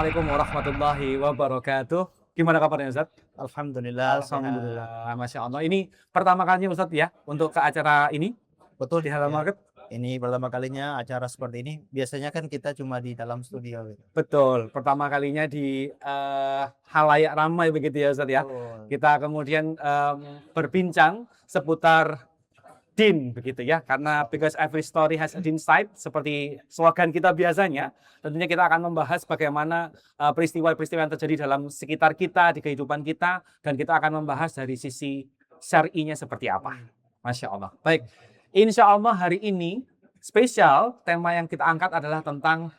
Assalamualaikum warahmatullahi wabarakatuh. Gimana kabarnya Ustaz? Alhamdulillah sehat. Alhamdulillah, Masya Allah. Ini pertama kalinya Ustaz ya untuk ke acara ini Betul di Halal ya. Market? Ini pertama kalinya acara seperti ini. Biasanya kan kita cuma di dalam studio gitu. Betul, pertama kalinya di halayak ramai begitu ya Ustaz ya. Betul. Kita kemudian berbincang seputar din begitu ya, karena because every story has a din side seperti slogan kita biasanya. Tentunya kita akan membahas bagaimana peristiwa-peristiwa yang terjadi dalam sekitar kita, di kehidupan kita, dan kita akan membahas dari sisi syar'inya seperti apa. Masya Allah. Baik, insya Allah hari ini spesial, tema yang kita angkat adalah tentang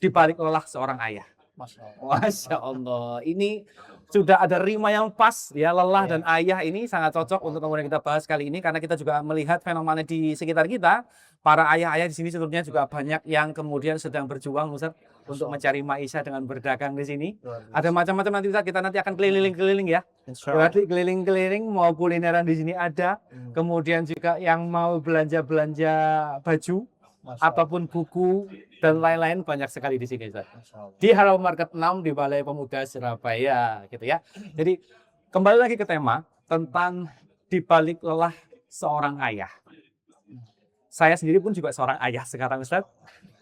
di balik lelah seorang ayah. Masya Allah. Masya Allah. Ini sudah ada rima yang pas ya, lelah Ya. dan ayah ini sangat cocok untuk kemudian kita bahas kali ini, karena kita juga melihat fenomena di sekitar kita. Para ayah-ayah di sini sebetulnya juga banyak yang kemudian sedang berjuang Ustaz untuk mencari maisha dengan berdagang di sini. Luar biasa. Ada macam-macam nanti Ustaz, kita nanti akan keliling-keliling ya. Insya Allah. Berarti keliling-keliling, mau kulineran di sini ada, kemudian juga yang mau belanja-belanja baju Masya Allah. ataupun buku dan lain-lain banyak sekali di sini Ustaz. Masya Allah. Di Halal Market 6 di Balai Pemuda Surabaya gitu ya. Jadi kembali lagi ke tema tentang di balik lelah seorang ayah. Saya sendiri pun juga seorang ayah sekarang Ustaz.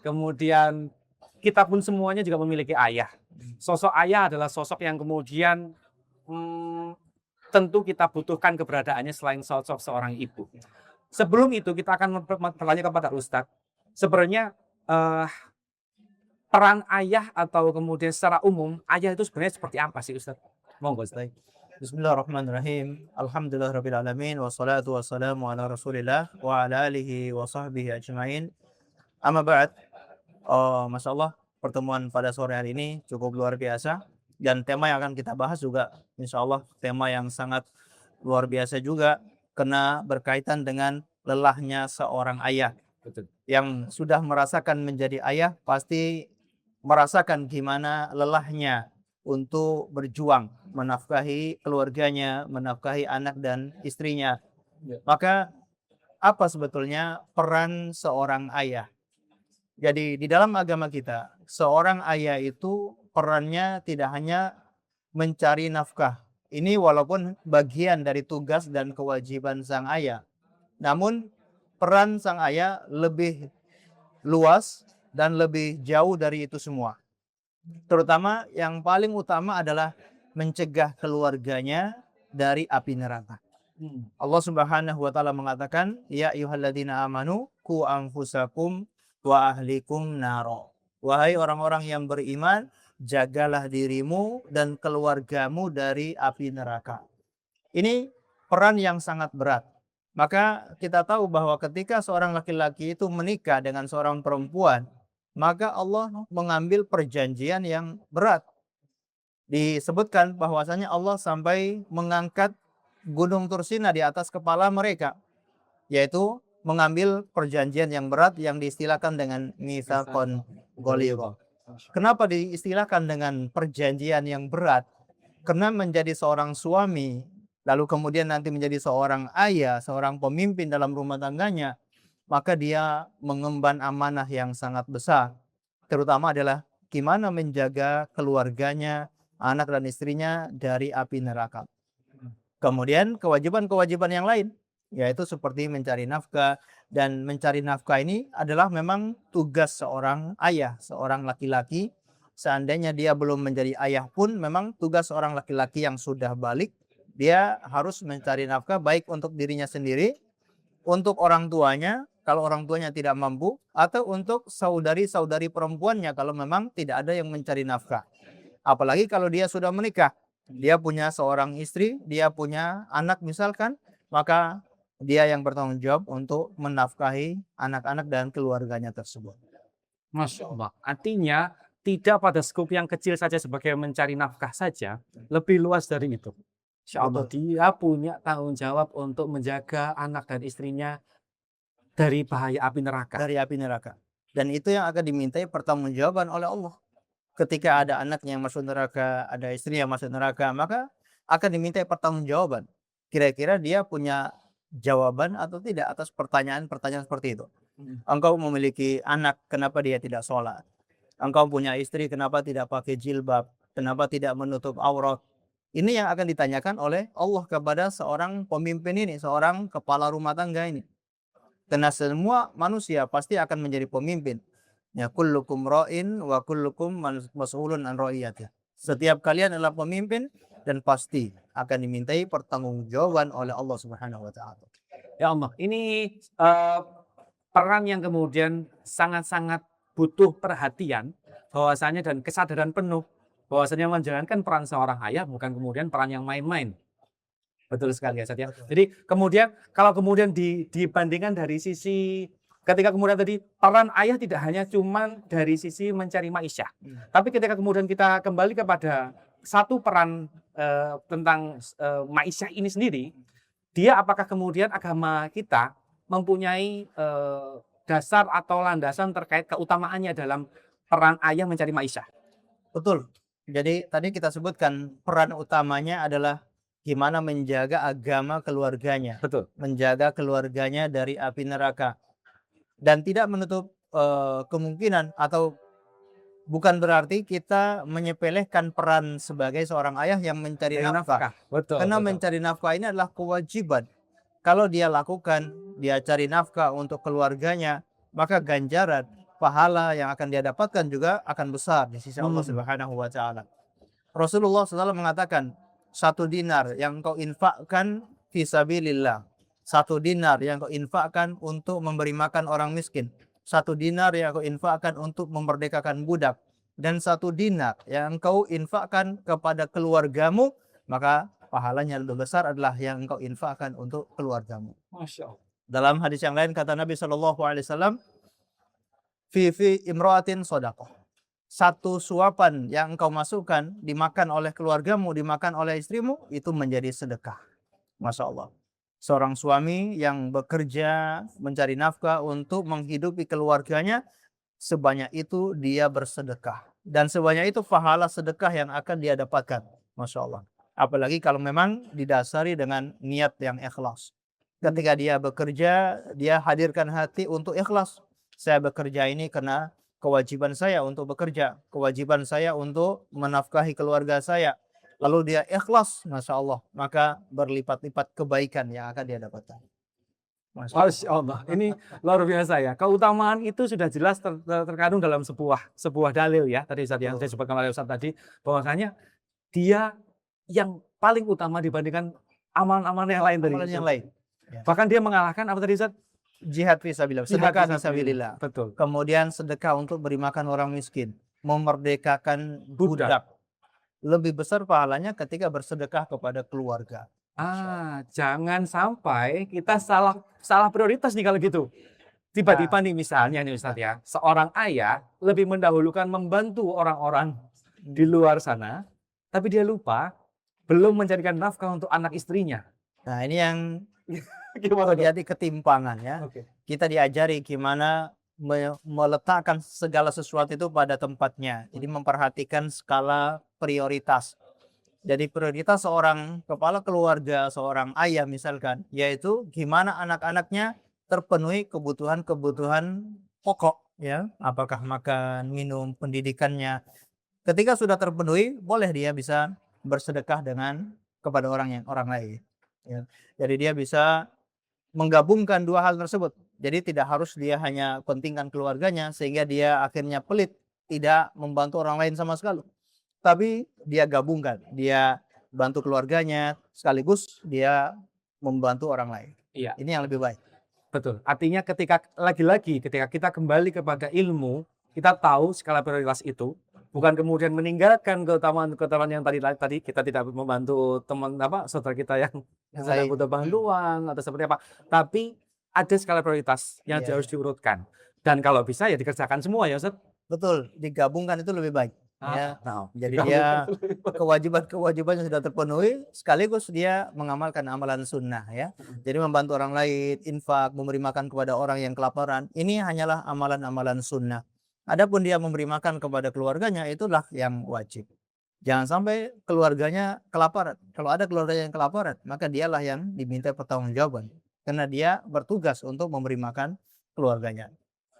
Kemudian kita pun semuanya juga memiliki ayah. Sosok ayah adalah sosok yang kemudian tentu kita butuhkan keberadaannya selain sosok seorang ibu. Sebelum itu kita akan bertanya kepada Ustadz, sebenarnya peran ayah atau kemudian secara umum ayah itu sebenarnya seperti apa sih Ustadz? Monggo Ustadz. Bismillahirrahmanirrahim. Alhamdulillahirrahmanirrahim. Wassalatu wassalamu ala rasulillah wa ala alihi wa sahbihi ajma'in. Amma ba'd. Masya Allah, pertemuan pada sore hari ini cukup luar biasa. Dan tema yang akan kita bahas juga insya Allah tema yang sangat luar biasa juga, karena berkaitan dengan lelahnya seorang ayah. Betul. Yang sudah merasakan menjadi ayah pasti merasakan gimana lelahnya untuk berjuang menafkahi keluarganya, menafkahi anak dan istrinya. Ya. Maka apa sebetulnya peran seorang ayah? Jadi di dalam agama kita, seorang ayah itu perannya tidak hanya mencari nafkah. Ini walaupun bagian dari tugas dan kewajiban sang ayah. Namun peran sang ayah lebih luas dan lebih jauh dari itu semua. Terutama yang paling utama adalah mencegah keluarganya dari api neraka. Allah Subhanahu wa taala mengatakan, "Ya ayyuhalladzina amanu qu anfusakum wa ahlikum naro." Wahai orang-orang yang beriman, jagalah dirimu dan keluargamu dari api neraka. Ini peran yang sangat berat. Maka kita tahu bahwa ketika seorang laki-laki itu menikah dengan seorang perempuan, maka Allah mengambil perjanjian yang berat. Disebutkan bahwasanya Allah sampai mengangkat gunung Tursina di atas kepala mereka, yaitu mengambil perjanjian yang berat yang diistilahkan dengan mitsaqon ghalidha. Kenapa diistilahkan dengan perjanjian yang berat? Karena menjadi seorang suami, lalu kemudian nanti menjadi seorang ayah, seorang pemimpin dalam rumah tangganya, maka dia mengemban amanah yang sangat besar. Terutama adalah gimana menjaga keluarganya, anak dan istrinya dari api neraka. Kemudian kewajiban-kewajiban yang lain, yaitu seperti mencari nafkah. Dan mencari nafkah ini adalah memang tugas seorang ayah, seorang laki-laki. Seandainya dia belum menjadi ayah pun, memang tugas seorang laki-laki yang sudah balik, dia harus mencari nafkah baik untuk dirinya sendiri, untuk orang tuanya kalau orang tuanya tidak mampu, atau untuk saudari-saudari perempuannya kalau memang tidak ada yang mencari nafkah. Apalagi kalau dia sudah menikah, dia punya seorang istri, dia punya anak misalkan, maka dia yang bertanggung jawab untuk menafkahi anak-anak dan keluarganya tersebut. Masya Allah. Artinya tidak pada skup yang kecil saja sebagai mencari nafkah saja, lebih luas dari itu. Insya Allah dia punya tanggung jawab untuk menjaga anak dan istrinya dari bahaya api neraka. Dari api neraka. Dan itu yang akan dimintai pertanggungjawaban oleh Allah. Ketika ada anaknya yang masuk neraka, ada istri yang masuk neraka, maka akan dimintai pertanggungjawaban. Kira-kira dia punya jawaban atau tidak atas pertanyaan-pertanyaan seperti itu. Engkau memiliki anak, kenapa dia tidak sholat? Engkau punya istri, kenapa tidak pakai jilbab? Kenapa tidak menutup aurat? Ini yang akan ditanyakan oleh Allah kepada seorang pemimpin ini, seorang kepala rumah tangga ini. Karena semua manusia pasti akan menjadi pemimpin. Ya, kullukum ra'in wa kullukum mas'ulun an ra'iyatih. Setiap kalian adalah pemimpin dan pasti akan dimintai pertanggungjawaban oleh Allah Subhanahu wa taala. Ya Allah, ini peran yang kemudian sangat-sangat butuh perhatian bahwasanya dan kesadaran penuh bahwasanya menjalankan peran seorang ayah bukan kemudian peran yang main-main. Betul sekali ya, Ustaz ya. Betul. Jadi kemudian kalau kemudian dibandingkan dari sisi ketika kemudian tadi peran ayah tidak hanya cuman dari sisi mencari maisha, tapi ketika kemudian kita kembali kepada satu peran tentang maisha ini sendiri, dia apakah kemudian agama kita mempunyai dasar atau landasan terkait keutamaannya dalam peran ayah mencari maisha. Betul. Jadi tadi kita sebutkan peran utamanya adalah gimana menjaga agama keluarganya, Betul. menjaga keluarganya dari api neraka, dan tidak menutup kemungkinan atau bukan berarti kita menyepelekan peran sebagai seorang ayah yang mencari Dari nafkah. Betul. Karena betul. mencari nafkah ini adalah kewajiban. Kalau dia lakukan, dia cari nafkah untuk keluarganya, maka ganjaran pahala yang akan dia dapatkan juga akan besar di sisi Allah Subhanahu wa taala. Rasulullah SAW mengatakan, 1 dinar yang kau infakkan fisabilillah, 1 dinar yang kau infakkan untuk memberi makan orang miskin, 1 dinar yang kau infakkan untuk memerdekakan budak, dan 1 dinar yang kau infakkan kepada keluargamu, maka pahalanya lebih besar adalah yang engkau infakkan untuk keluargamu. Masya Allah. Dalam hadis yang lain kata Nabi SAW, fi imra'atin shadaqah. 1 suapan yang engkau masukkan dimakan oleh keluargamu, dimakan oleh istrimu, itu menjadi sedekah. Masya Allah. Seorang suami yang bekerja mencari nafkah untuk menghidupi keluarganya, sebanyak itu dia bersedekah. Dan sebanyak itu pahala sedekah yang akan dia dapatkan. Masya Allah. Apalagi kalau memang didasari dengan niat yang ikhlas. Ketika dia bekerja, dia hadirkan hati untuk ikhlas. Saya bekerja ini karena kewajiban saya untuk bekerja, kewajiban saya untuk menafkahi keluarga saya. Lalu dia ikhlas, Masya Allah, maka berlipat-lipat kebaikan yang akan dia dapatkan. Masya Allah, ini luar biasa ya. Keutamaan itu sudah jelas terkandung dalam sebuah dalil ya. Tadi Ustaz yang saya sebutkan oleh Ustaz tadi, bahwasanya dia yang paling utama dibandingkan amalan-amalan yang lain tadi. Amalan yang lain. Bahkan dia mengalahkan apa tadi Ustaz? Jihad fisabilillah, sedekah fisabilillah. Betul. Kemudian sedekah untuk beri makan orang miskin, memerdekakan budak. Lebih besar pahalanya ketika bersedekah kepada keluarga. Jangan sampai kita salah prioritas nih kalau gitu. Tiba-tiba nih misalnya nih Ustaz ya, seorang ayah lebih mendahulukan membantu orang-orang di luar sana, tapi dia lupa belum mencarikan nafkah untuk anak istrinya. Nah, ini yang Gimana terjadi ketimpangan ya. Oke. Kita diajari gimana meletakkan segala sesuatu itu pada tempatnya. Jadi memperhatikan skala prioritas. Jadi prioritas seorang kepala keluarga, seorang ayah misalkan, yaitu gimana anak-anaknya terpenuhi kebutuhan-kebutuhan pokok ya, apakah makan, minum, pendidikannya. Ketika sudah terpenuhi, boleh dia bisa bersedekah kepada orang lain. Ya. Jadi dia bisa menggabungkan 2 hal tersebut. Jadi tidak harus dia hanya pentingkan keluarganya sehingga dia akhirnya pelit, tidak membantu orang lain sama sekali. Tapi dia gabungkan, dia bantu keluarganya sekaligus dia membantu orang lain. Iya. Ini yang lebih baik. Betul. Artinya ketika kita kembali kepada ilmu, kita tahu skala prioritas itu, bukan kemudian meninggalkan keutamaan yang tadi kita tidak membantu teman saudara kita yang sedang butuh bantuan atau seperti apa. Tapi ada skala prioritas yang harus diurutkan. Dan kalau bisa ya dikerjakan semua ya Ustaz. Betul, digabungkan itu lebih baik. Ya. Jadi dia kewajiban yang sudah terpenuhi sekaligus dia mengamalkan amalan sunnah ya. Jadi membantu orang lain, infak, memberi makan kepada orang yang kelaparan, ini hanyalah amalan-amalan sunnah. Adapun dia memberi makan kepada keluarganya itulah yang wajib. Jangan sampai keluarganya kelaparan. Kalau ada keluarganya yang kelaparan, maka dialah yang diminta pertanggungjawaban karena dia bertugas untuk memberi makan keluarganya.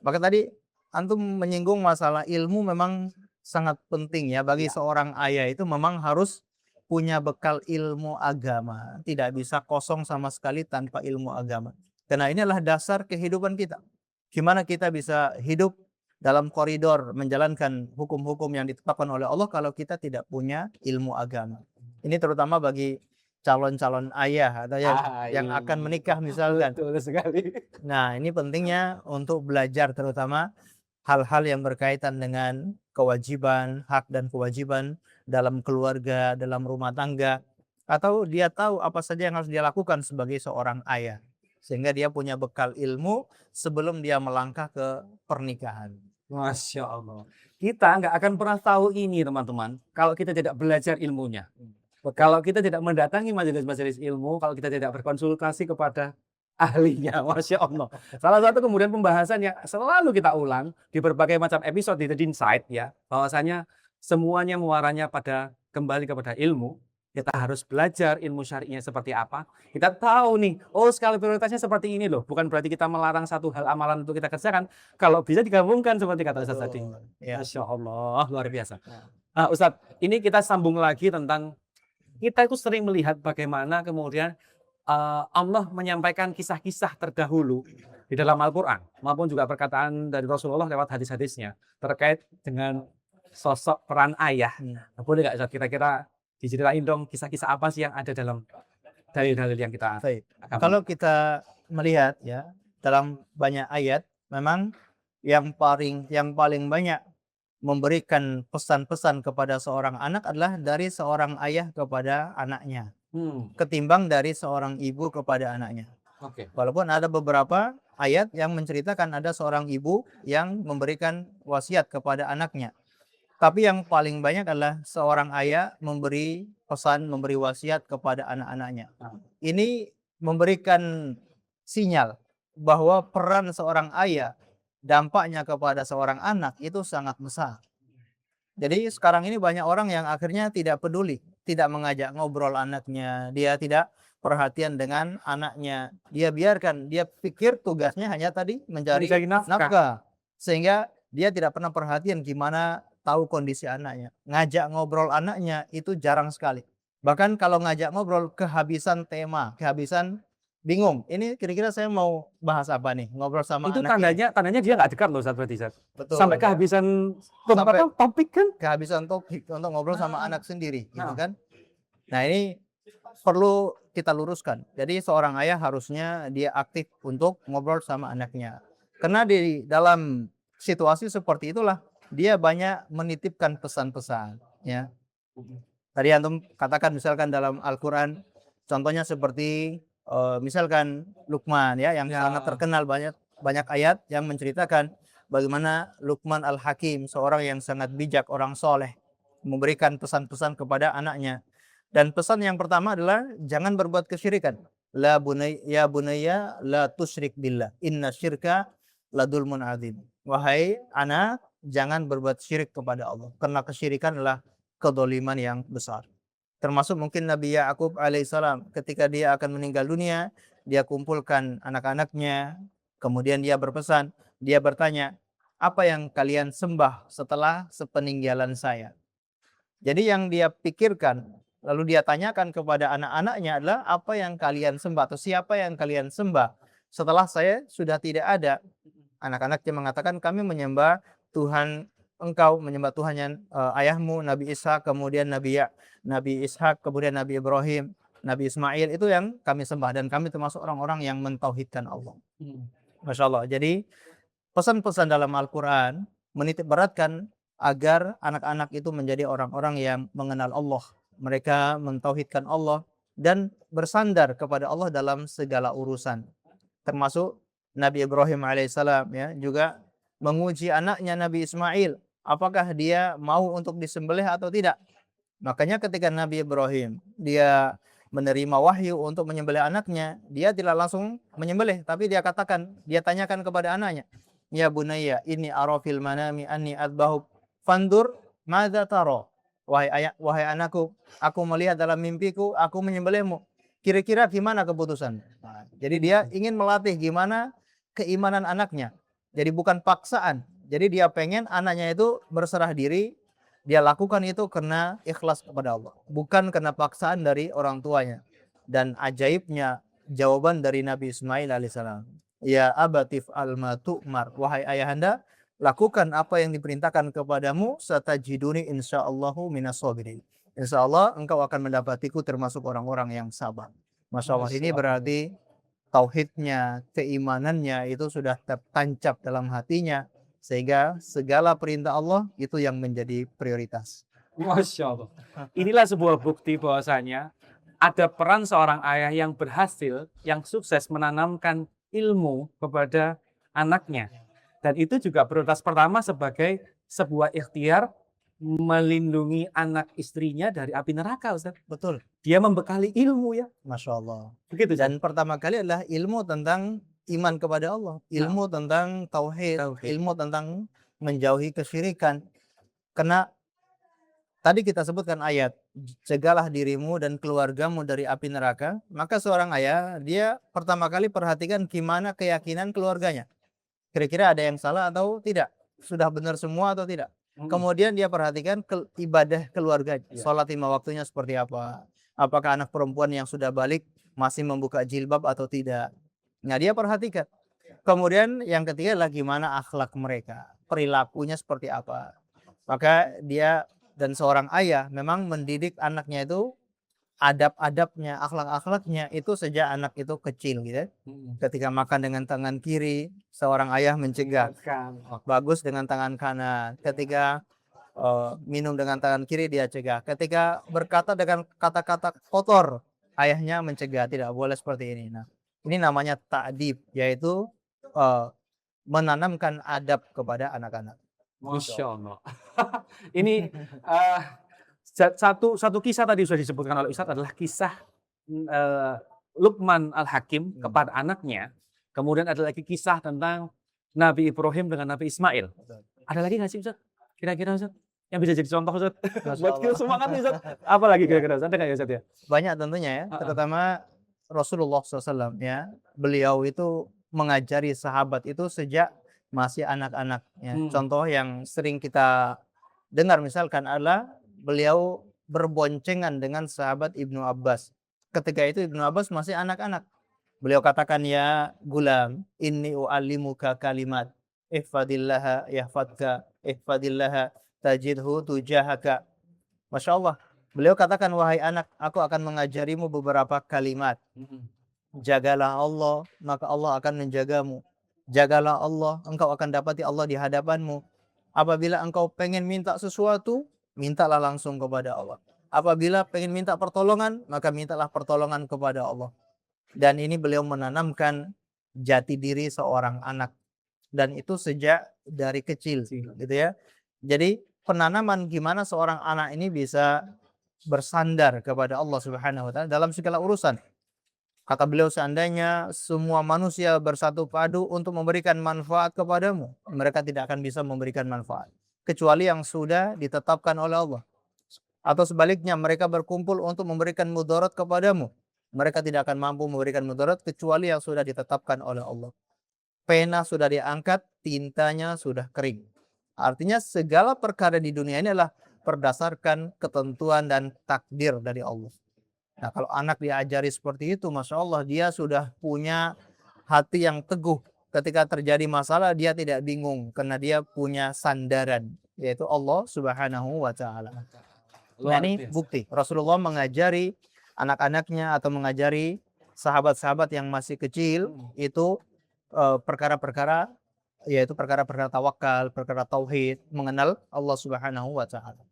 Maka tadi antum menyinggung masalah ilmu memang sangat penting ya bagi seorang ayah itu memang harus punya bekal ilmu agama. Tidak bisa kosong sama sekali tanpa ilmu agama. Karena inilah dasar kehidupan kita. Gimana kita bisa hidup dalam koridor menjalankan hukum-hukum yang ditetapkan oleh Allah kalau kita tidak punya ilmu agama. Ini terutama bagi calon-calon ayah atau yang iya. akan menikah misalkan. Betul sekali. Nah, ini pentingnya untuk belajar terutama hal-hal yang berkaitan dengan kewajiban, hak dan kewajiban dalam keluarga, dalam rumah tangga, atau dia tahu apa saja yang harus dia lakukan sebagai seorang ayah. Sehingga dia punya bekal ilmu sebelum dia melangkah ke pernikahan. Masya Allah. Kita nggak akan pernah tahu ini teman-teman kalau kita tidak belajar ilmunya. Kalau kita tidak mendatangi majelis-majelis ilmu, kalau kita tidak berkonsultasi kepada ahlinya, Masya Allah. Salah satu kemudian pembahasan yang selalu kita ulang di berbagai macam episode di The Insight ya, bahwasanya semuanya muaranya pada kembali kepada ilmu. Kita harus belajar ilmu syari'nya seperti apa. Kita tahu nih, oh skala prioritasnya seperti ini loh. Bukan berarti kita melarang satu hal amalan untuk kita kerjakan. Kalau bisa digabungkan seperti kata Ustaz tadi. Ya. Masya Allah, luar biasa. Nah. Nah, Ustadz, ini kita sambung lagi tentang kita itu sering melihat bagaimana kemudian Allah menyampaikan kisah-kisah terdahulu di dalam Al-Quran maupun juga perkataan dari Rasulullah lewat hadis-hadisnya terkait dengan sosok peran ayah. Nah, boleh nggak Ustadz, kira-kira diceritain dong kisah-kisah apa sih yang ada dalam dalil-dalil yang kita Baik. akan Kalau kita melihat ya dalam banyak ayat memang yang paling banyak memberikan pesan-pesan kepada seorang anak adalah dari seorang ayah kepada anaknya ketimbang dari seorang ibu kepada anaknya. Oke. Walaupun ada beberapa ayat yang menceritakan ada seorang ibu yang memberikan wasiat kepada anaknya. Tapi yang paling banyak adalah seorang ayah memberi pesan, memberi wasiat kepada anak-anaknya. Ini memberikan sinyal bahwa peran seorang ayah, dampaknya kepada seorang anak itu sangat besar. Jadi sekarang ini banyak orang yang akhirnya tidak peduli, tidak mengajak ngobrol anaknya, dia tidak perhatian dengan anaknya. Dia biarkan, dia pikir tugasnya hanya tadi mencari nafkah. Sehingga dia tidak pernah perhatian gimana tahu kondisi anaknya. Ngajak ngobrol anaknya itu jarang sekali. Bahkan kalau ngajak ngobrol kehabisan tema, kehabisan bingung. Ini kira-kira saya mau bahas apa nih? Ngobrol sama itu anak tandanya dia nggak dekat loh Ustadz berarti Ustadz. Betul. Sampai kehabisan topik kan? Kehabisan topik untuk ngobrol sama anak sendiri, gitu Nah. kan? Nah, ini perlu kita luruskan. Jadi seorang ayah harusnya dia aktif untuk ngobrol sama anaknya. Karena di dalam situasi seperti itulah dia banyak menitipkan pesan-pesan, ya. Tadi antum katakan misalkan dalam Al-Qur'an contohnya seperti misalkan Luqman ya yang sangat terkenal, banyak ayat yang menceritakan bagaimana Luqman Al-Hakim, seorang yang sangat bijak, orang soleh, memberikan pesan-pesan kepada anaknya. Dan pesan yang pertama adalah jangan berbuat kesyirikan. La bunayya la tusyrik billah. Inna syirka la dzulmun adzim. Wahai anak, jangan berbuat syirik kepada Allah. Karena kesyirikan adalah kedoliman yang besar. Termasuk mungkin Nabi Ya'qub alaihissalam ketika dia akan meninggal dunia, dia kumpulkan anak-anaknya, kemudian dia berpesan, dia bertanya, apa yang kalian sembah setelah sepeninggalan saya? Jadi yang dia pikirkan, lalu dia tanyakan kepada anak-anaknya adalah apa yang kalian sembah atau siapa yang kalian sembah setelah saya sudah tidak ada. Anak-anaknya mengatakan kami menyembah Tuhan engkau, menyembah Tuhan ayahmu Nabi Ishak, kemudian Nabi Ishak, kemudian Nabi Ibrahim, Nabi Ismail, itu yang kami sembah dan kami termasuk orang-orang yang mentauhidkan Allah. Masya Allah. Jadi pesan-pesan dalam Al-Quran menitik beratkan agar anak-anak itu menjadi orang-orang yang mengenal Allah. Mereka mentauhidkan Allah dan bersandar kepada Allah dalam segala urusan. Termasuk Nabi Ibrahim alaihissalam ya juga menguji anaknya Nabi Ismail, apakah dia mau untuk disembelih atau tidak. Makanya ketika Nabi Ibrahim dia menerima wahyu untuk menyembelih anaknya, dia tidak langsung menyembelih, tapi dia tanyakan kepada anaknya, ya bunayya inni ara fil manami anni adbahu fandur madza tara. Wahai anakku, aku melihat dalam mimpiku aku menyembelihmu. Kira-kira gimana keputusan? Nah, jadi dia ingin melatih gimana keimanan anaknya. Jadi bukan paksaan, Jadi dia pengen anaknya itu berserah diri, dia lakukan itu karena ikhlas kepada Allah, bukan karena paksaan dari orang tuanya. Dan ajaibnya jawaban dari Nabi Ismail alaihissalam, ya abatif alma tu'mar, wahai ayahanda, lakukan apa yang diperintahkan kepadamu, satajiduni insyaallahu minas sabirin. Insya Allah engkau akan mendapatiku termasuk orang-orang yang sabar. Masya Allah, ini Masya Allah. berarti tauhidnya, keimanannya itu sudah tertancap dalam hatinya, sehingga segala perintah Allah itu yang menjadi prioritas. Masya Allah. Inilah sebuah bukti bahwasanya ada peran seorang ayah yang berhasil, yang sukses menanamkan ilmu kepada anaknya. Dan itu juga prioritas pertama sebagai sebuah ikhtiar melindungi anak istrinya dari api neraka, Ustaz. Betul, Dia membekali ilmu ya. Masya Allah. Begitu, Ustaz. Dan pertama kali adalah ilmu tentang iman kepada Allah, ilmu tentang tauhid, Tauhid. ilmu tentang menjauhi kesyirikan. Karena tadi kita sebutkan ayat, cegahlah dirimu dan keluargamu dari api neraka. Maka seorang ayah, dia pertama kali perhatikan gimana keyakinan keluarganya. Kira-kira ada yang salah atau tidak? Sudah benar semua atau tidak? Kemudian dia perhatikan ibadah keluarga, Iya. sholat 5 waktunya seperti apa. Apakah anak perempuan yang sudah balik masih membuka jilbab atau tidak. Nah, dia perhatikan. Kemudian yang ketiga adalah gimana akhlak mereka, perilakunya seperti apa. Maka dia dan seorang ayah memang mendidik anaknya itu, adab-adabnya, akhlak-akhlaknya itu sejak anak itu kecil gitu. Ketika makan dengan tangan kiri, seorang ayah mencegah. Bagus dengan tangan kanan. Ketika minum dengan tangan kiri, dia cegah. Ketika berkata dengan kata-kata kotor, ayahnya mencegah, tidak boleh seperti ini. Nah, ini namanya ta'dib, yaitu menanamkan adab kepada anak-anak. Masya Allah. Ini satu kisah tadi sudah disebutkan oleh Ustadz adalah kisah Luqman Al-Hakim kepada anaknya. Kemudian ada lagi kisah tentang Nabi Ibrahim dengan Nabi Ismail. Ada lagi nggak sih Ustadz? Kira-kira Ustadz? Yang bisa jadi contoh Ustadz? Buat kita semangat nih Ustadz. Apa lagi kira-kira Ustadz? Ada nggak ya Ustadz ya? Banyak tentunya ya, terutama Rasulullah SAW ya. Beliau itu mengajari sahabat itu sejak masih anak-anak ya. Contoh yang sering kita dengar misalkan adalah beliau berboncengan dengan sahabat Ibnu Abbas. Ketika itu Ibnu Abbas masih anak-anak. Beliau katakan, ya gulam, inni u'allimuka kalimat, ihfadillaha yahfadka, ihfadillaha tajidhu tujahaka. Masya Allah. Beliau katakan, wahai anak, aku akan mengajarimu beberapa kalimat. Jagalah Allah, maka Allah akan menjagamu. Jagalah Allah, engkau akan dapati Allah di hadapanmu. Apabila engkau pengen minta sesuatu, mintalah langsung kepada Allah. Apabila pengen minta pertolongan, maka mintalah pertolongan kepada Allah. Dan ini beliau menanamkan jati diri seorang anak. Dan itu sejak dari kecil, gitu ya. Jadi penanaman gimana seorang anak ini bisa bersandar kepada Allah Subhanahu wa taala dalam segala urusan. Kata beliau, seandainya semua manusia bersatu padu untuk memberikan manfaat kepadamu, mereka tidak akan bisa memberikan manfaat kecuali yang sudah ditetapkan oleh Allah. Atau sebaliknya, mereka berkumpul untuk memberikan mudarat kepadamu, mereka tidak akan mampu memberikan mudarat kecuali yang sudah ditetapkan oleh Allah. Pena sudah diangkat, tintanya sudah kering. Artinya segala perkara di dunia ini adalah berdasarkan ketentuan dan takdir dari Allah. Nah, kalau anak diajari seperti itu, Masya Allah, dia sudah punya hati yang teguh. Ketika terjadi masalah, dia tidak bingung. Karena dia punya sandaran, yaitu Allah Subhanahu wa ta'ala. Nah, ini bukti. Rasulullah mengajari anak-anaknya atau mengajari sahabat-sahabat yang masih kecil, itu perkara-perkara, yaitu perkara-perkara tawakal, perkara tauhid, mengenal Allah Subhanahu wa ta'ala.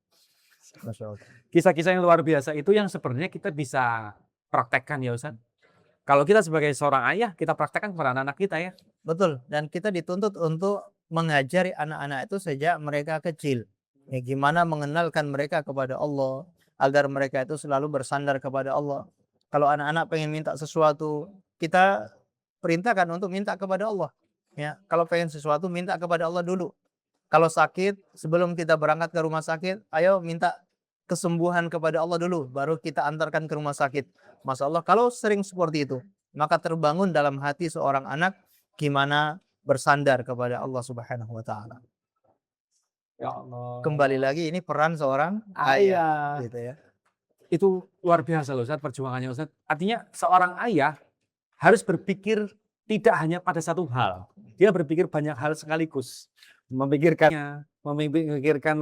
Kisah-kisah yang luar biasa itu yang sebenarnya kita bisa praktekkan ya Ustaz. Kalau kita sebagai seorang ayah, kita praktekkan kepada anak-anak kita ya. Betul, dan kita dituntut untuk mengajari anak-anak itu sejak mereka kecil. Ya, gimana mengenalkan mereka kepada Allah, agar mereka itu selalu bersandar kepada Allah. Kalau anak-anak pengen minta sesuatu, kita perintahkan untuk minta kepada Allah. Ya, kalau pengen sesuatu, minta kepada Allah dulu. Kalau sakit, sebelum kita berangkat ke rumah sakit, ayo minta kesembuhan kepada Allah dulu, baru kita antarkan ke rumah sakit. Masya Allah, kalau sering seperti itu, maka terbangun dalam hati seorang anak gimana bersandar kepada Allah Subhanahu wa ta'ala. Ya Allah. Kembali lagi ini peran seorang ayah, Ayah. gitu ya. Itu luar biasa loh Ustaz perjuangannya Ustaz. Artinya seorang ayah harus berpikir tidak hanya pada satu hal. Dia berpikir banyak hal sekaligus. Memikirkan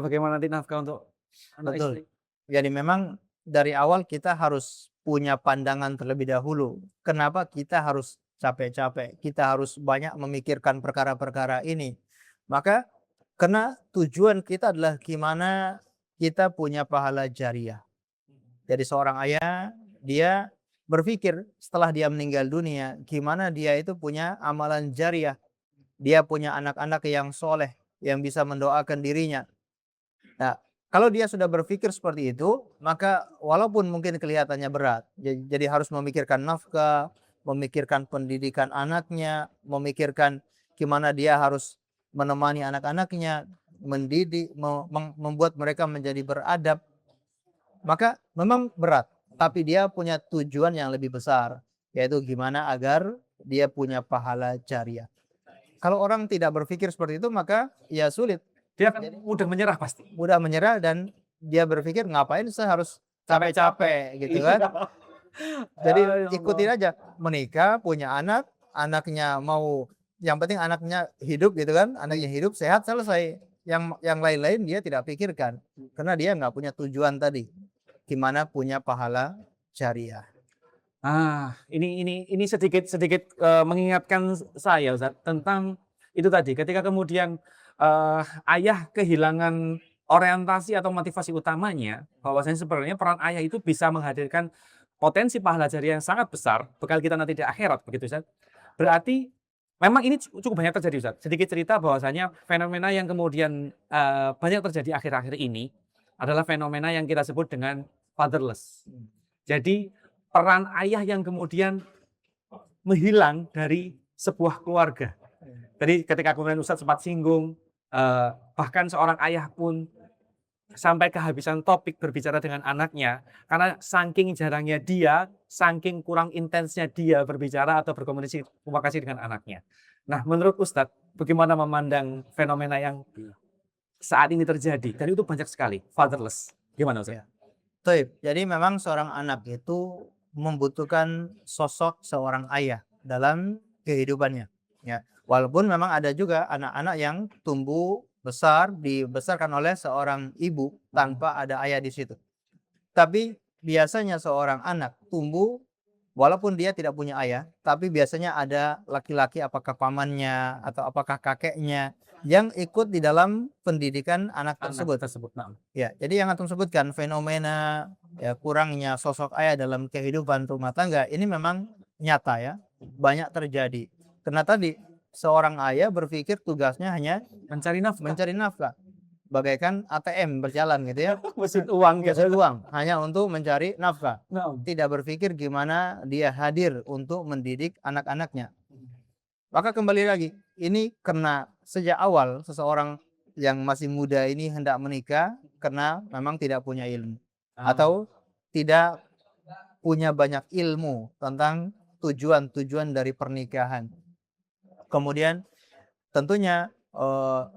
bagaimana nanti nafkah untuk anak Betul. istri. Jadi memang dari awal kita harus punya pandangan terlebih dahulu. Kenapa kita harus capek-capek? Kita harus banyak memikirkan perkara-perkara ini. Maka karena tujuan kita adalah gimana kita punya pahala jariah. Jadi seorang ayah, dia berpikir setelah dia meninggal dunia, gimana dia itu punya amalan jariah. Dia punya anak-anak yang soleh, yang bisa mendoakan dirinya. Nah, kalau dia sudah berpikir seperti itu, maka walaupun mungkin kelihatannya berat, jadi harus memikirkan nafkah, memikirkan pendidikan anaknya, memikirkan gimana dia harus menemani anak-anaknya, mendidik, membuat mereka menjadi beradab, maka memang berat. Tapi dia punya tujuan yang lebih besar, yaitu gimana agar dia punya pahala jariah. Kalau orang tidak berpikir seperti itu, maka ya sulit. Dia akan mudah menyerah pasti. Mudah menyerah dan dia berpikir ngapain saya harus capek-capek gitu kan. Jadi ikutin aja, menikah, punya anak, anaknya mau, yang penting anaknya hidup gitu kan, anaknya hidup sehat selesai. Yang lain-lain dia tidak pikirkan karena dia nggak punya tujuan tadi, gimana punya pahala jariah. Ini sedikit mengingatkan saya Ustaz tentang itu tadi ketika kemudian ayah kehilangan orientasi atau motivasi utamanya, bahwasanya sebenarnya peran ayah itu bisa menghadirkan potensi pahala jariah yang sangat besar bekal kita nanti di akhirat begitu Ustaz. Berarti memang ini cukup banyak terjadi Ustaz. Sedikit cerita bahwasanya fenomena yang kemudian banyak terjadi akhir-akhir ini adalah fenomena yang kita sebut dengan fatherless. Jadi peran ayah yang kemudian menghilang dari sebuah keluarga. Jadi ketika kemudian Ustadz sempat singgung, bahkan seorang ayah pun sampai kehabisan topik berbicara dengan anaknya, karena saking jarangnya dia, saking kurang intensnya dia berbicara atau berkomunikasi dengan anaknya. Nah, menurut Ustadz, bagaimana memandang fenomena yang saat ini terjadi? Dan itu banyak sekali, fatherless. Gimana Ustadz? Jadi memang seorang anak itu membutuhkan sosok seorang ayah dalam kehidupannya. Ya, walaupun memang ada juga anak-anak yang tumbuh besar dibesarkan oleh seorang ibu tanpa ada ayah di situ. Tapi biasanya seorang anak tumbuh walaupun dia tidak punya ayah, tapi biasanya ada laki-laki, apakah pamannya atau apakah kakeknya yang ikut di dalam pendidikan anak tersebut. Nah. Ya, jadi yang antum sebutkan fenomena ya kurangnya sosok ayah dalam kehidupan rumah tangga ini memang nyata ya, banyak terjadi. Karena tadi seorang ayah berpikir tugasnya hanya mencari nafkah. Bagaikan ATM berjalan gitu ya. Mesin uang gitu. Mesin uang hanya untuk mencari nafkah. Nah. Tidak berpikir gimana dia hadir untuk mendidik anak-anaknya. Maka kembali lagi, ini karena sejak awal seseorang yang masih muda ini hendak menikah karena memang tidak punya ilmu atau tidak punya banyak ilmu tentang tujuan-tujuan dari pernikahan. Kemudian tentunya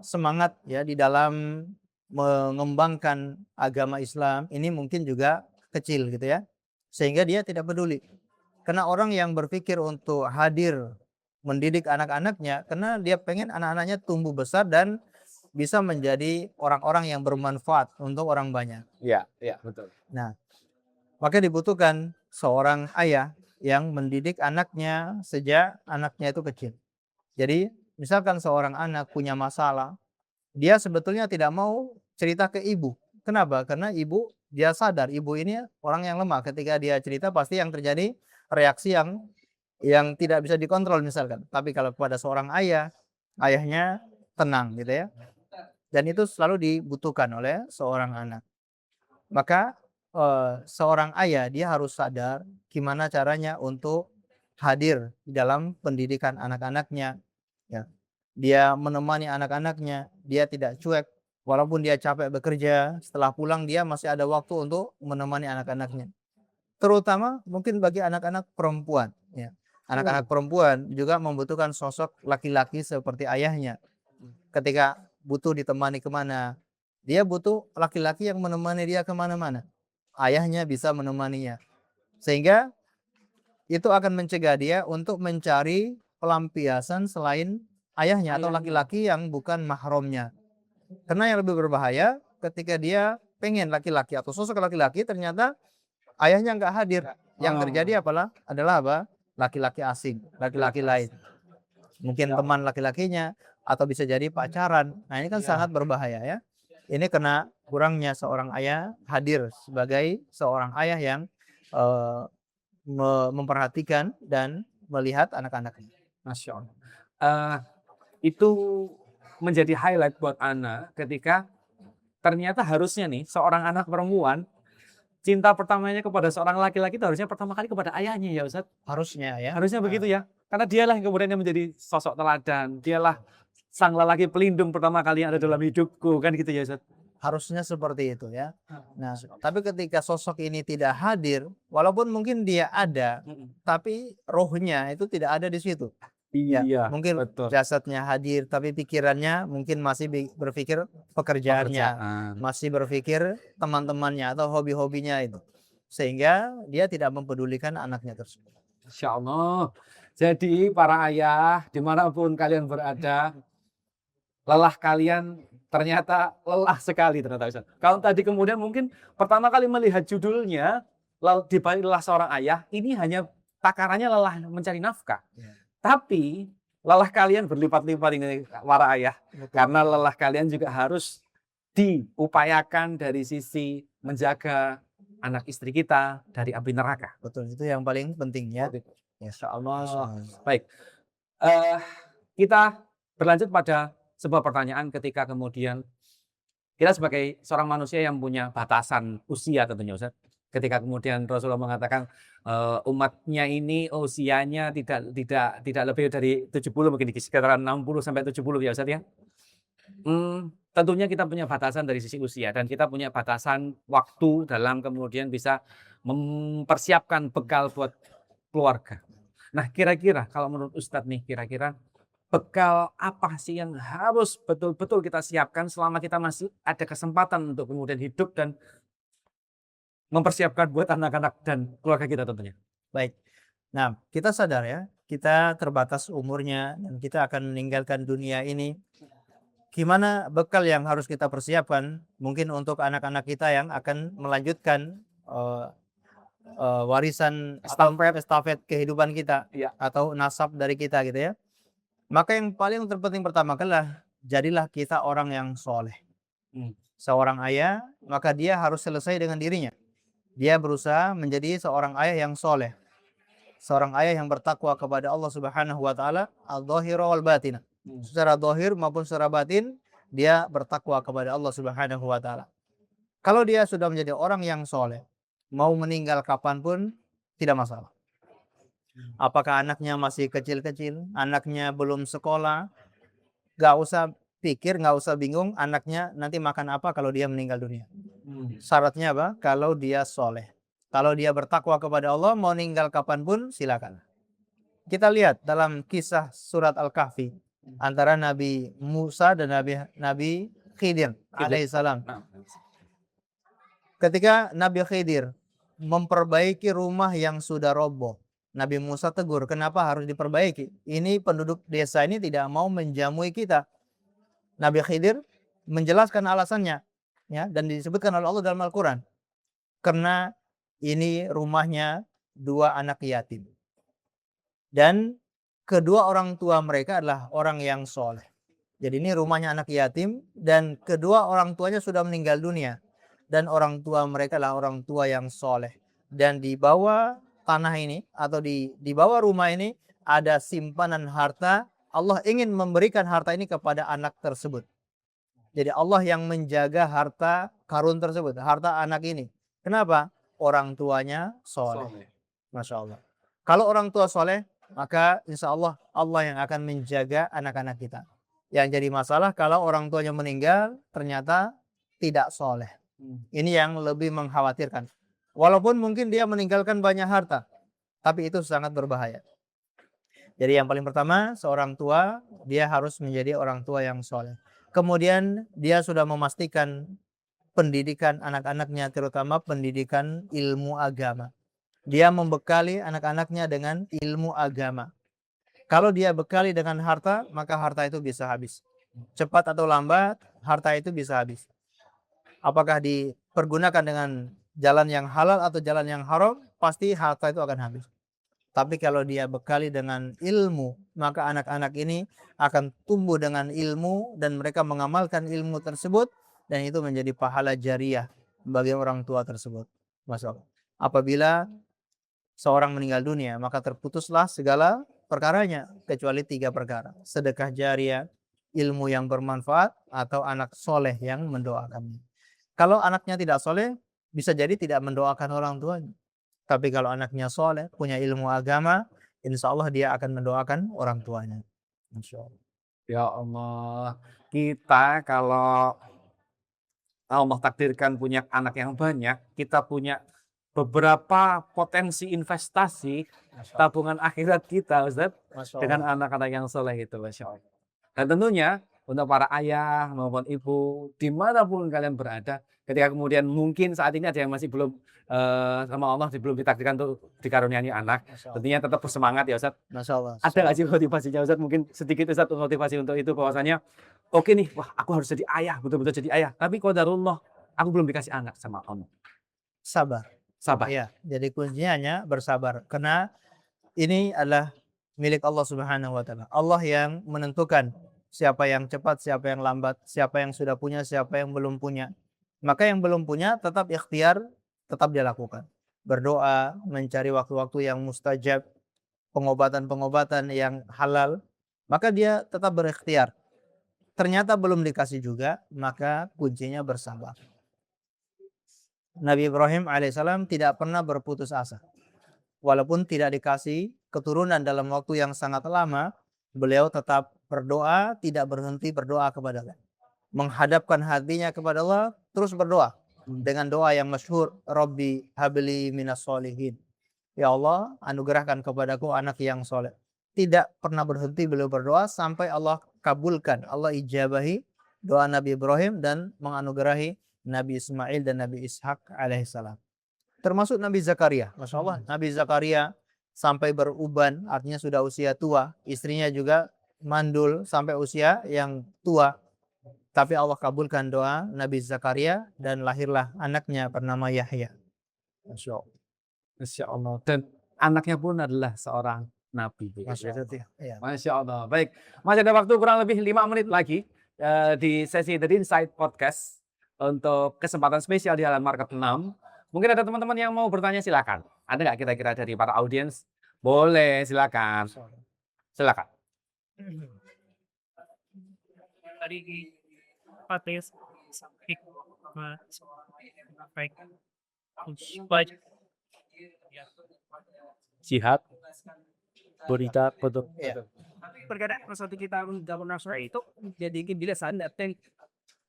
semangat ya di dalam mengembangkan agama Islam ini mungkin juga kecil gitu ya, sehingga dia tidak peduli. Karena orang yang berpikir untuk hadir mendidik anak-anaknya karena dia pengen anak-anaknya tumbuh besar dan bisa menjadi orang-orang yang bermanfaat untuk orang banyak. Iya, betul. Nah, maka dibutuhkan seorang ayah yang mendidik anaknya sejak anaknya itu kecil. Jadi, misalkan seorang anak punya masalah, dia sebetulnya tidak mau cerita ke ibu. Kenapa? Karena ibu, dia sadar ibu ini orang yang lemah. Ketika dia cerita pasti yang terjadi reaksi yang tidak bisa dikontrol misalkan. Tapi kalau kepada seorang ayah, ayahnya tenang gitu ya. Dan itu selalu dibutuhkan oleh seorang anak. Maka seorang ayah dia harus sadar gimana caranya untuk hadir di dalam pendidikan anak-anaknya. Ya. Dia menemani anak-anaknya, dia tidak cuek. Walaupun dia capek bekerja, setelah pulang dia masih ada waktu untuk menemani anak-anaknya. Terutama mungkin bagi anak-anak perempuan. Ya. Anak-anak perempuan juga membutuhkan sosok laki-laki seperti ayahnya. Ketika butuh ditemani kemana, Dia butuh laki-laki yang menemani dia kemana-mana. Ayahnya bisa menemaninya. Sehingga itu akan mencegah dia untuk mencari pelampiasan selain ayahnya atau Ayahnya. laki-laki yang bukan mahramnya. Karena yang lebih berbahaya ketika dia pengen laki-laki atau sosok laki-laki ternyata ayahnya nggak hadir. Yang terjadi adalah apa? Laki-laki asing, laki-laki lain. Mungkin teman laki-lakinya atau bisa jadi pacaran. Nah, ini kan sangat berbahaya ya. Ini kena kurangnya seorang ayah hadir sebagai seorang ayah yang eh, memperhatikan dan melihat anak-anaknya. Masya Allah. Eh, itu menjadi highlight buat Ana ketika ternyata harusnya nih seorang anak perempuan cinta pertamanya kepada seorang laki-laki itu harusnya pertama kali kepada ayahnya ya Ustaz. Harusnya ya. Harusnya begitu ya. Karena dialah yang kemudian yang menjadi sosok teladan. Dialah sang lelaki pelindung pertama kali yang ada dalam hidupku kan gitu ya Ustaz. Harusnya seperti itu ya. Nah, tapi ketika sosok ini tidak hadir, walaupun mungkin dia ada, tapi rohnya itu tidak ada di situ. Ya, Iya, mungkin betul. jasadnya hadir, tapi pikirannya mungkin masih berpikir pekerjaannya, Pekerjaan. masih berpikir teman-temannya atau hobi-hobinya itu. Sehingga dia tidak mempedulikan anaknya tersebut. Insya Allah. Jadi para ayah dimanapun kalian berada, lelah kalian ternyata lelah sekali ternyata Ustaz. Kalau tadi kemudian mungkin pertama kali melihat judulnya di balik lelah seorang ayah, ini hanya takarannya lelah mencari nafkah. Tapi lelah kalian berlipat-lipat ini para ayah. Betul. Karena lelah kalian juga harus diupayakan dari sisi menjaga anak istri kita dari api neraka. Betul, itu yang paling penting ya. Insya Allah. Baik, kita berlanjut pada sebuah pertanyaan ketika kemudian kita sebagai seorang manusia yang punya batasan usia tentunya Ustaz. Ketika kemudian Rasulullah mengatakan umatnya ini usianya tidak lebih dari 70 mungkin di sekitaran 60 sampai 70 ya Ustaz ya. Tentunya kita punya batasan dari sisi usia dan kita punya batasan waktu dalam kemudian bisa mempersiapkan bekal buat keluarga. Nah, kira-kira kalau menurut Ustadz nih, kira-kira bekal apa sih yang harus betul-betul kita siapkan selama kita masih ada kesempatan untuk kemudian hidup dan mempersiapkan buat anak-anak dan keluarga kita tentunya. Baik. Nah, kita sadar ya, kita terbatas umurnya dan kita akan meninggalkan dunia ini. Gimana bekal yang harus kita persiapkan mungkin untuk anak-anak kita yang akan melanjutkan warisan estafet kehidupan kita atau nasab dari kita gitu ya. Maka yang paling terpenting pertama adalah jadilah kita orang yang soleh. Seorang ayah, maka dia harus selesai dengan dirinya. Dia berusaha menjadi seorang ayah yang soleh. Seorang ayah yang bertakwa kepada Allah Subhanahu wa taala, al-dhahir wal batin. Secara zahir maupun secara batin, dia bertakwa kepada Allah Subhanahu wa taala. Kalau dia sudah menjadi orang yang soleh, mau meninggal kapanpun tidak masalah. Apakah anaknya masih kecil-kecil, anaknya belum sekolah, gak usah pikir, gak usah bingung anaknya nanti makan apa kalau dia meninggal dunia. Syaratnya apa? Kalau dia soleh. Kalau dia bertakwa kepada Allah, mau meninggal kapanpun silakan. Kita lihat dalam kisah surat Al-Kahfi antara Nabi Musa dan Nabi Khidir alaihissalam. Ketika Nabi Khidir memperbaiki rumah yang sudah roboh, Nabi Musa tegur, kenapa harus diperbaiki? Ini penduduk desa ini tidak mau menjamui kita. Nabi Khidir menjelaskan alasannya, ya, dan disebutkan oleh Allah dalam Al-Quran. Karena ini rumahnya dua anak yatim. Dan kedua orang tua mereka adalah orang yang soleh. Jadi ini rumahnya anak yatim dan kedua orang tuanya sudah meninggal dunia. Dan orang tua mereka adalah orang tua yang soleh. Dan di bawah tanah ini atau di bawah rumah ini ada simpanan harta. Allah ingin memberikan harta ini kepada anak tersebut. Jadi Allah yang menjaga harta karun tersebut, harta anak ini. Kenapa? Orang tuanya soleh. Masya Allah. Kalau orang tua soleh, maka insya Allah Allah yang akan menjaga anak-anak kita. Yang jadi masalah kalau orang tuanya meninggal ternyata tidak soleh. Ini yang lebih mengkhawatirkan. Walaupun mungkin dia meninggalkan banyak harta, tapi itu sangat berbahaya. Jadi yang paling pertama, seorang tua dia harus menjadi orang tua yang soleh. kemudian dia sudah memastikan pendidikan anak-anaknya, terutama pendidikan ilmu agama. Dia membekali anak-anaknya dengan ilmu agama. Kalau dia bekali dengan harta, maka harta itu bisa habis. Cepat atau lambat, harta itu bisa habis. Apakah dipergunakan dengan jalan yang halal atau jalan yang haram, pasti harta itu akan habis. Tapi kalau dia bekali dengan ilmu, maka anak-anak ini akan tumbuh dengan ilmu dan mereka mengamalkan ilmu tersebut dan itu menjadi pahala jariah bagi orang tua tersebut. Masya Allah. Apabila seorang meninggal dunia, maka terputuslah segala perkaranya kecuali 3 perkara. Sedekah jariah, ilmu yang bermanfaat, atau anak soleh yang mendoakannya. Kalau anaknya tidak soleh, bisa jadi tidak mendoakan orang tuanya. Tapi kalau anaknya soleh, punya ilmu agama, insya Allah dia akan mendoakan orang tuanya. Insya Allah. Ya Allah, kita kalau Allah takdirkan punya anak yang banyak, kita punya beberapa potensi investasi tabungan akhirat kita, Ustaz, Masya dengan Allah. anak-anak yang soleh itu, Masya Allah. Dan tentunya untuk para ayah maupun ibu, dimanapun kalian berada, ketika kemudian mungkin saat ini ada yang masih belum sama Allah belum ditakdirkan untuk dikaruniai anak, Masya Allah. tentunya tetap bersemangat ya Ustaz. Masya Allah. Ada nggak sih motivasinya Ustaz? Mungkin sedikit Ustaz motivasi untuk itu bahwasanya oke nih, wah aku harus jadi ayah, betul-betul jadi ayah. Tapi qadarullah, aku belum dikasih anak sama Allah. Sabar. Sabar. Ya, jadi kuncinya hanya bersabar. Karena ini adalah milik Allah Subhanahu wa taala. Allah yang menentukan siapa yang cepat, siapa yang lambat, siapa yang sudah punya, siapa yang belum punya. Maka yang belum punya tetap ikhtiar, tetap dia lakukan. Berdoa, mencari waktu-waktu yang mustajab, pengobatan-pengobatan yang halal, maka dia tetap berikhtiar. Ternyata belum dikasih juga, maka kuncinya bersabar. Nabi Ibrahim alaihissalam tidak pernah berputus asa. Walaupun tidak dikasih keturunan dalam waktu yang sangat lama, beliau tetap berdoa, tidak berhenti berdoa kepada Allah. Menghadapkan hatinya kepada Allah, terus berdoa. Dengan doa yang masyhur, Rabbi habli minas solihin. Ya Allah, anugerahkan kepadaku anak yang soleh. Tidak pernah berhenti beliau berdoa sampai Allah kabulkan, Allah ijabahi doa Nabi Ibrahim dan menganugerahi Nabi Ismail dan Nabi Ishak alaihissalam. Termasuk Nabi Zakaria. Masya Allah, Nabi Zakaria sampai beruban, artinya sudah usia tua. Istrinya juga mandul sampai usia yang tua. Tapi Allah kabulkan doa Nabi Zakaria dan lahirlah anaknya bernama Yahya. Masya Allah. Masya Allah. Dan anaknya pun adalah seorang nabi. Masya Allah. Ya. Masya Allah. Baik, masih ada waktu kurang lebih 5 menit lagi di sesi The Insight Podcast untuk kesempatan spesial di halaman market 6. Mungkin ada teman-teman yang mau bertanya, silakan. Ada nggak kira-kira dari para audiens? Boleh, silakan. Silakan. Tadi di Patrice baik Jihad, berita, betul. Ya. perkara satu kita dalam nasrul itu jadi bila sadar dan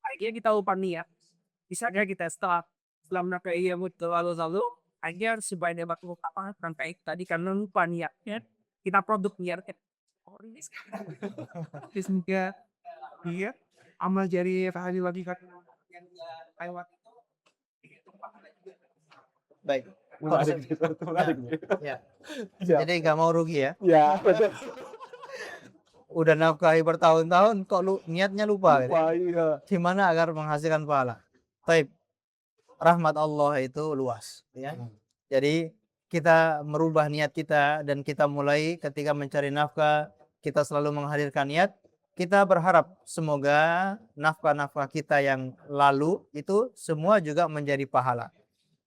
akhirnya kita lupa niat bisa nggak kita setelah mereka iya lalu akhirnya sebanyak waktu apa kan baik tadi karena lupa niatnya kita produk niatnya oh ini semoga dia amal jari fahali lagi kan lewat Baik. Ya. Ya. Jadi nggak mau rugi ya. Ya, betul. Udah nafkahi bertahun-tahun kok niatnya lupa. Gitu. Iya. Gimana agar menghasilkan pahala? Taib. Rahmat Allah itu luas. Ya. Jadi kita merubah niat kita dan kita mulai ketika mencari nafkah kita selalu menghadirkan niat. Kita berharap semoga nafkah-nafkah kita yang lalu itu semua juga menjadi pahala.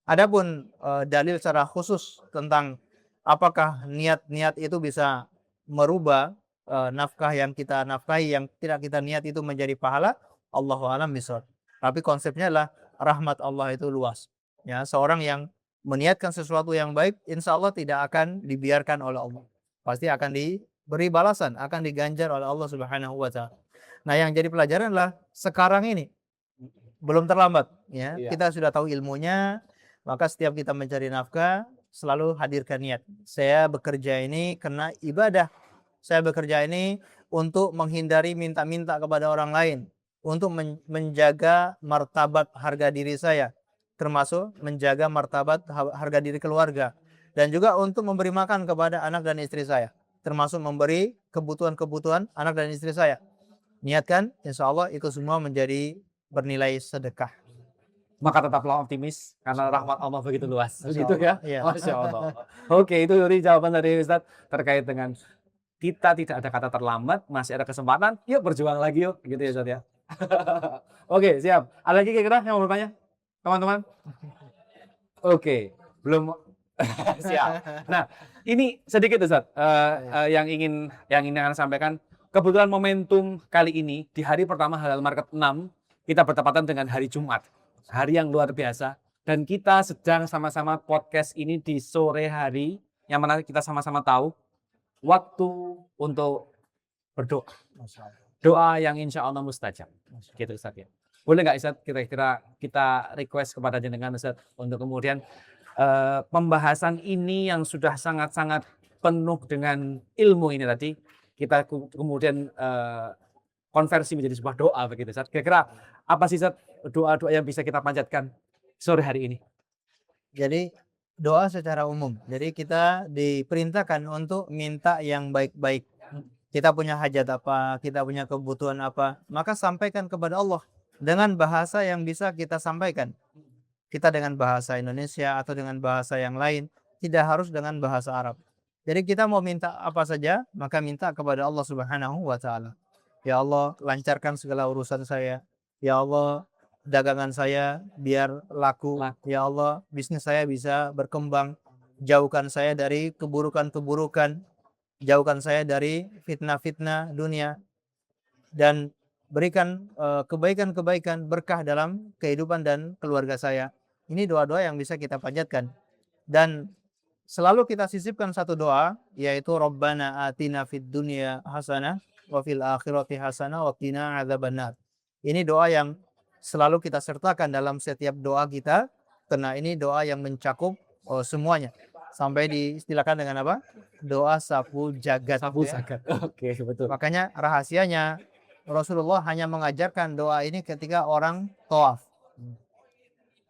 Adapun dalil secara khusus tentang apakah niat-niat itu bisa merubah nafkah yang kita nafkahi yang tidak kita niat itu menjadi pahala, Allahu a'lam bishawab. Tapi konsepnya adalah rahmat Allah itu luas. Ya, seorang yang meniatkan sesuatu yang baik, insya Allah tidak akan dibiarkan oleh Allah. Pasti akan diberi balasan, akan diganjar oleh Allah Subhanahu wa taala. Nah, yang jadi pelajaran adalah sekarang ini belum terlambat ya. Iya. Kita sudah tahu ilmunya, maka setiap kita mencari nafkah selalu hadirkan niat. Saya bekerja ini karena ibadah. Saya bekerja ini untuk menghindari minta-minta kepada orang lain. untuk menjaga martabat harga diri saya, termasuk menjaga martabat harga diri keluarga, dan juga untuk memberi makan kepada anak dan istri saya, termasuk memberi kebutuhan-kebutuhan anak dan istri saya. Niatkan, insya Allah itu semua menjadi bernilai sedekah. Maka tetaplah optimis karena rahmat Allah begitu luas. Masya Begitu Allah. ya? Iya. Masya Allah. Oke, itu dari jawaban dari Ustadz terkait dengan kita tidak ada kata terlambat, masih ada kesempatan, yuk berjuang lagi yuk, gitu ya Ustadz ya. Oke, siap. Ada lagi kira-kira yang mau bertanya, teman-teman? Oke, belum. Siap. Nah, ini sedikit Ustadz yang ingin akan sampaikan. Kebetulan momentum kali ini di hari pertama Halal Market 6 kita bertepatan dengan hari Jumat, hari yang luar biasa, dan kita sedang sama-sama podcast ini di sore hari yang mana kita sama-sama tahu waktu untuk berdoa. Doa yang insya Allah mustajab. Gitu Ustaz ya. Boleh nggak Ustaz kira-kira kita request kepada jenengan Ustaz untuk kemudian pembahasan ini yang sudah sangat-sangat penuh dengan ilmu ini tadi, kita kemudian konversi menjadi sebuah doa begitu Ustaz. Kira-kira apa sih Ustaz doa-doa yang bisa kita panjatkan sore hari ini? Jadi doa secara umum. Jadi kita diperintahkan untuk minta yang baik-baik. Kita punya hajat apa, kita punya kebutuhan apa, maka sampaikan kepada Allah dengan bahasa yang bisa kita sampaikan. Kita dengan bahasa Indonesia atau dengan bahasa yang lain, tidak harus dengan bahasa Arab. Jadi kita mau minta apa saja, maka minta kepada Allah Subhanahu wa taala. Ya Allah, lancarkan segala urusan saya. Ya Allah, dagangan saya biar laku. Ya Allah, bisnis saya bisa berkembang. Jauhkan saya dari keburukan-keburukan. Jauhkan saya dari fitnah-fitnah dunia. Dan berikan kebaikan-kebaikan berkah dalam kehidupan dan keluarga saya. Ini doa-doa yang bisa kita panjatkan. Dan selalu kita sisipkan satu doa, yaitu Rabbana atina fid dunya hasanah wa fil akhirati hasanah wa qina adzabannar. Ini doa yang selalu kita sertakan dalam setiap doa kita, karena ini doa yang mencakup semuanya. Sampai diistilahkan dengan apa? Doa sapu jagat. Sapu jagat. Oke, betul. Makanya rahasianya Rasulullah hanya mengajarkan doa ini ketika orang tawaf.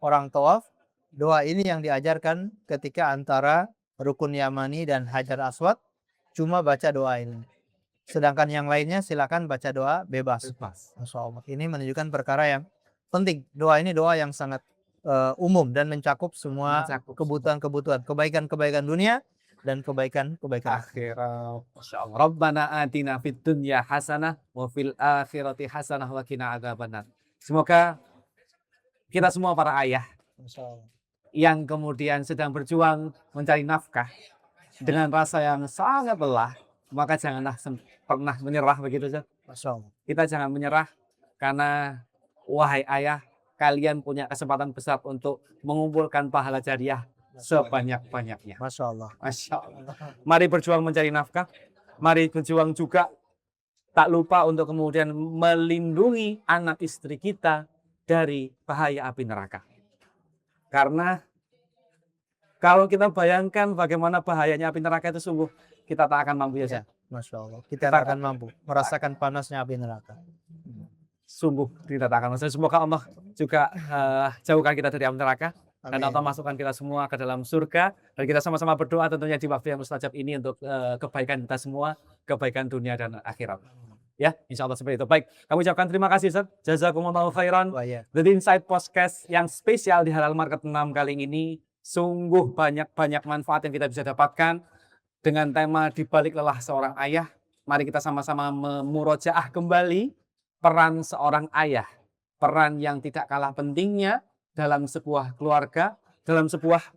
Orang tawaf, doa ini yang diajarkan ketika antara Rukun Yamani dan Hajar Aswad, cuma baca doa ini. Sedangkan yang lainnya silakan baca doa bebas. Masya Allah. Ini menunjukkan perkara yang penting. Doa ini doa yang sangat umum dan mencakup semua kebutuhan-kebutuhan, kebaikan-kebaikan dunia dan kebaikan-kebaikan akhirat. Masya Allah. Rabbana atina fid dunya hasanah wa fil akhirati hasanah wa qina adzabannar. Semoga kita semua para ayah yang kemudian sedang berjuang mencari nafkah dengan rasa yang sangat lelah, maka janganlah pernah menyerah begitu saja. Kita jangan menyerah karena wahai ayah, kalian punya kesempatan besar untuk mengumpulkan pahala jariah sebanyak-banyaknya. Masya Allah. Masya Allah. Mari berjuang mencari nafkah. Mari berjuang juga tak lupa untuk kemudian melindungi anak istri kita dari bahaya api neraka. Karena kalau kita bayangkan bagaimana bahayanya api neraka itu sungguh kita tak akan mampu ya. Masya Allah. Kita tak akan mampu merasakan panasnya api neraka. Sungguh kita tak akan mampu. Semoga Allah juga jauhkan kita dari api neraka. Dan Allah masukkan kita semua ke dalam surga. Dan kita sama-sama berdoa tentunya di waktu yang mustajab ini untuk kebaikan kita semua, kebaikan dunia dan akhirat. Ya, insya Allah seperti itu. Baik, kami ucapkan terima kasih Ustaz. Jazakumullahu khairan. The Insight Podcast yang spesial di Halal Market 6 kali ini. Sungguh banyak manfaat yang kita bisa dapatkan dengan tema di balik lelah seorang ayah. Mari kita sama-sama memurojaah kembali peran seorang ayah. Peran yang tidak kalah pentingnya dalam sebuah keluarga, dalam sebuah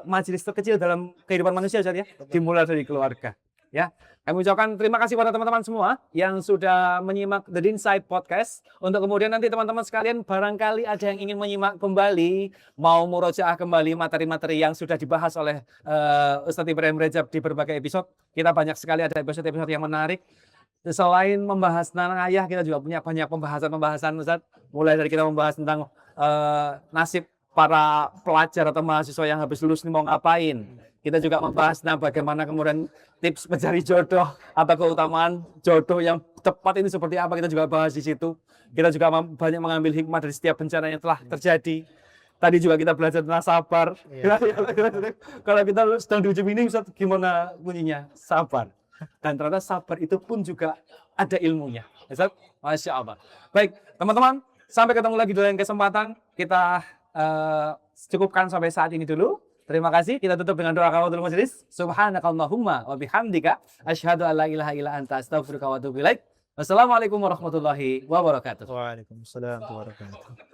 majelis terkecil dalam kehidupan manusia, Ustaz ya. Dimulai dari keluarga. Ya, kami ucapkan terima kasih pada teman-teman semua yang sudah menyimak The Insight Podcast. Untuk kemudian nanti teman-teman sekalian barangkali ada yang ingin menyimak kembali, mau murojaah kembali materi-materi yang sudah dibahas oleh Ustadz Ibrahim Rajab di berbagai episode. Kita banyak sekali ada episode-episode yang menarik. Selain membahas tentang ayah, kita juga punya banyak pembahasan Ustadz. Mulai dari kita membahas tentang nasib para pelajar atau mahasiswa yang habis lulus ini mau ngapain. Kita juga membahas bagaimana kemudian tips mencari jodoh atau keutamaan jodoh yang tepat ini seperti apa. Kita juga bahas di situ. Kita juga banyak mengambil hikmah dari setiap bencana yang telah terjadi. Tadi juga kita belajar tentang sabar. Kalau kita sedang diuji ini, Ustaz, gimana bunyinya? Sabar. Dan ternyata sabar itu pun juga ada ilmunya. Ustaz, Masya Allah. Baik, teman-teman, sampai ketemu lagi di lain kesempatan. Kita cukupkan sampai saat ini dulu. Terima kasih. Kita tutup dengan doa kafatul majelis. Subhanakallahumma wa bihamdika asyhadu an la ilaha illa anta astaghfiruka wa atubu ilaik. Wassalamualaikum warahmatullahi wabarakatuh. Waalaikumsalam warahmatullahi wabarakatuh.